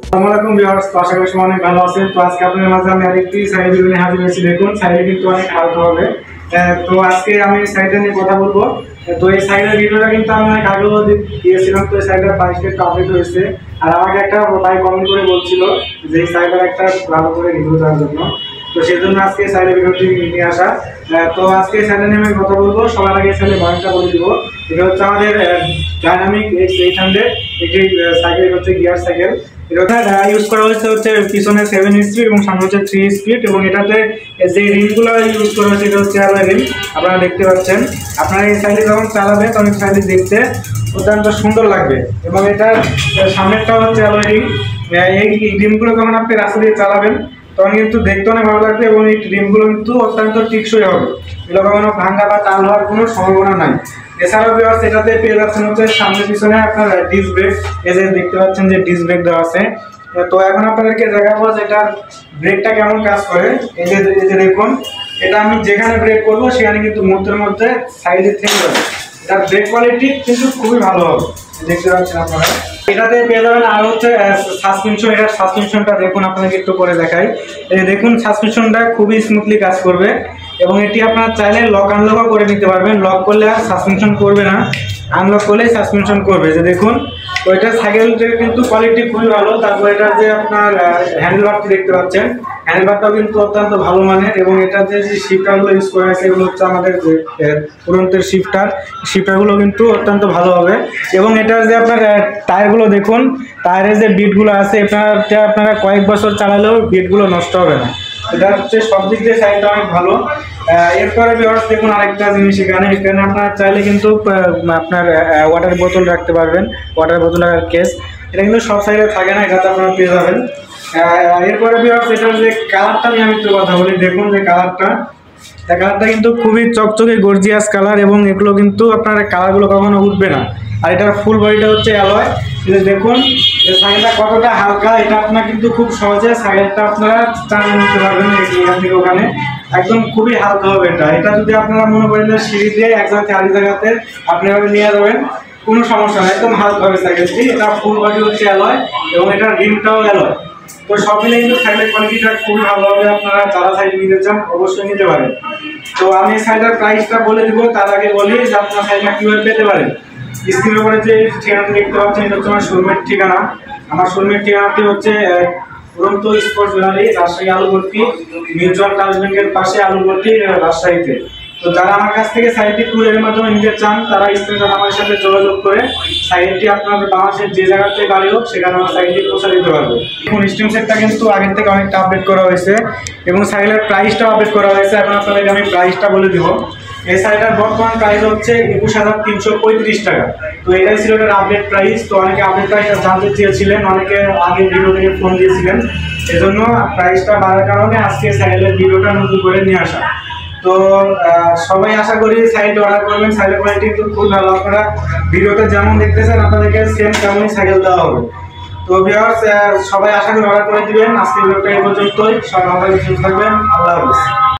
আসসালামু ভিউয়ার্স, তো আশা করি সবাই অনেক ভালো আছেন। তো আজকে আপনাদের মাঝে আমি আরেকটি সাইকেল ভিডিও নিয়ে হাজির হয়েছি। দেখুন সাইকেল কিন্তু অনেক হালকা হবে। তো আজকে আমি সাইকেল নিয়ে কথা বলবো। তো এই সাইকেলের ভিডিওটা কিন্তু আমি অনেক আগেও দিয়েছিলাম। তো এই সাইকেলের প্রাইসটা একটু আপডেট হয়েছে। আর আমাকে একটা ভাই কমেন্ট করে বলছিল যে এই সাইকেল একটা ভালো করে রিভিউ দেওয়ার জন্য। তো সেই জন্য আজকে সাইকেল ভিডিওটি নিয়ে আসা। তো আজকে সাইকেল নিয়ে আমি কথা বলবো। সবার আগে সাইকেলের বয়ানটা বলে দিব। এটা হচ্ছে আমাদের ডাইনামিক X800 একটি সাইকেল, হচ্ছে গিয়ার সাইকেল। এটা ইউজ করা হচ্ছে পিছনে 7 স্পিড এবং সামনে হচ্ছে 3 স্পিড, এবং এটাতে যে রিমগুলো ইউজ করা হচ্ছে এটা হচ্ছে অ্যালয় রিম। আপনারা দেখতে পাচ্ছেন। আপনারা এই সাইকেল যখন চালাবেন তখন সাইকেল দেখতে অত্যন্ত সুন্দর লাগবে, এবং এটার সামনেরটা হচ্ছে অ্যালয় রিম। এই রিমগুলো যখন আপনি রাস্তা দিয়ে চালাবেন তখন কিন্তু দেখতে অনেক ভালো লাগবে, এবং এই রিমগুলো কিন্তু অত্যন্ত টিকসই হবে। এগুলো কখনো ভাঙা বা টাল হওয়ার কোনো সম্ভাবনা নাই। এছাড়াও ভিউয়ার্স এটাতে পেয়ে যাচ্ছেন হচ্ছে সামনে পিছনে আপনার ডিস্ক ব্রেক। এই যে দেখতে পাচ্ছেন যে ডিস্ক ব্রেক দেওয়া আছে। তো এখন আপনাদেরকে দেখাবো যে এটার ব্রেকটা কেমন কাজ করে। এই যে দেখুন, এটা আমি যেখানে ব্রেক করবো সেখানে কিন্তু মুহূর্তের মধ্যে সাইডে থেমে যাবে। এটার ব্রেক কোয়ালিটি কিন্তু খুবই ভালো হবে, দেখতে পাচ্ছেন আপনারা। এটাতে পেয়ে যাবেন আর হচ্ছে সাসপেনশন। এটার সাসপেনশনটা দেখুন, আপনাকে একটু করে দেখাই। এই দেখুন, সাসপেনশনটা খুবই স্মুথলি কাজ করবে, এবং এটি আপনারা চাইলে লক আনলকও করে নিতে পারবেন। লক করলে আর সাসপেনশন করবে না, আনলক করলেই সাসপেনশন করবে। যে দেখুন, তো এটা সাইকেলটার কিন্তু কোয়ালিটি খুবই ভালো। তারপর এটার যে আপনার হ্যান্ডেলবারটি দেখতে পাচ্ছেন, হ্যান্ডেলবারটাও কিন্তু অত্যন্ত ভালো মানের, এবং এটার যে শিফটারগুলো ইউজ করা হয়েছে এগুলো হচ্ছে আমাদের যে পুরন্তের শিফটারগুলো কিন্তু অত্যন্ত ভালো হবে। এবং এটার যে আপনার টায়ারগুলো দেখুন, টায়ারের যে বিটগুলো আছে আপনারা কয়েক বছর চালালেও বিটগুলো নষ্ট হবে না। এটা হচ্ছে সব দিক দিয়ে সাইকেলটা অনেক ভালো। এরপরে ভিউয়ার্স দেখুন আরেকটা জিনিস, এখানে আপনারা চাইলে কিন্তু আপনার ওয়াটার বোতল রাখতে পারবেন। ওয়াটার বোতল আর কেস, এটা কিন্তু সব সাইডে থাকে না, এটাতে আপনারা পেয়ে যাবেন। এরপরে ভিউয়ার্স এটার যে কালারটা নিয়ে আমি একটু কথা বলি। দেখুন যে কালারটা কিন্তু খুবই চকচকে গর্জিয়াস কালার, এবং এগুলো কিন্তু আপনার কালারগুলো কখনো উঠবে না। আর এটার ফুল বডিটা হচ্ছে অ্যালয়। দেখুন যে সাইকেলটা কতটা হালকা, এটা আপনার কিন্তু খুব সহজে সাইকেলটা আপনারা চালিয়ে নিতে পারবেন এখান থেকে ওখানে। একদম খুবই হালকা হবে এটা যদি আপনারা মনে করেন যে সিঁড়ি দিয়ে এক জায়গা থেকে আরেক জায়গাতে আপনি এভাবে নিয়ে যাবেন, কোনো সমস্যা নেই, একদম হালকা হবে সাইকেলটি। এটা ফুল বডি হচ্ছে অ্যালয়, এবং এটার রিমটাও অ্যালয়। তো সব মিলে কিন্তু সাইকেলের কোয়ালিটিটা খুবই ভালো হবে। আপনারা যারা সাইকেল নিতে চান অবশ্যই নিতে পারেন। তো আমি সাইকেলের প্রাইসটা বলে দিব, তার আগে বলি যে আপনারা সাইকেলটা কীভাবে পেতে পারেন। স্ক্রিনের উপরে যে ঠিকানাটি দেখতে পাচ্ছেন এটা হচ্ছে আমার শোরুমের ঠিকানা। আমার শোরুমের ঠিকানাটি হচ্ছে উড়ন্ত স্পোর্টস গ্যালারি, রাজশাহী আলুবর্তি, মিউচুয়াল ট্রাস্ট ব্যাংকের পাশে আলুবর্তি, রাজশাহীতে। তো যারা আমার কাছ থেকে সাইকেলটি কুরিয়ারের মাধ্যমে নিতে চান তারা স্ক্রিনে আমার সাথে যোগাযোগ করে সাইকেলটি আপনাদের বাংলাদেশের যে জায়গাতে গাড়ি হোক সেখানে আমার সাইকেলটি পৌঁছে দিতে পারবে। এখন স্টিম সেটটা কিন্তু আগের থেকে অনেকটা আপডেট করা হয়েছে, এবং সাইকেলের প্রাইসটাও আপডেট করা হয়েছে। এখন আপনাদেরকে আমি প্রাইসটা বলে দিব। এই সাইকেলটার বর্তমান প্রাইস হচ্ছে 21,335 টাকা। তো এটাই ছিল এটার আপডেট প্রাইস। তো অনেকে আপডেট প্রাইস জানতে চেয়েছিলেন, অনেকে আগে ভিডিও থেকে ফোন দিয়েছিলেন, এজন্য প্রাইসটা বাড়ার কারণে আজকে সাইকেলের ভিডিওটা নতুন করে নিয়ে আসা। তো সবাই আশা করি সাইকেলটা অর্ডার করবেন। সাইকেলের কোয়ালিটি কিন্তু খুব ভালো। আপনারা ভিডিওতে যেমন দেখতেছেন আপনাদেরকে সেম তেমনই সাইকেল দেওয়া হবে। তো ভিউয়ার্স সবাই আশা করি অর্ডার করে দিবেন। আজকে ভিডিওটা এই পর্যন্তই। সবাই ভালো থাকবেন। আল্লাহ হাফেজ।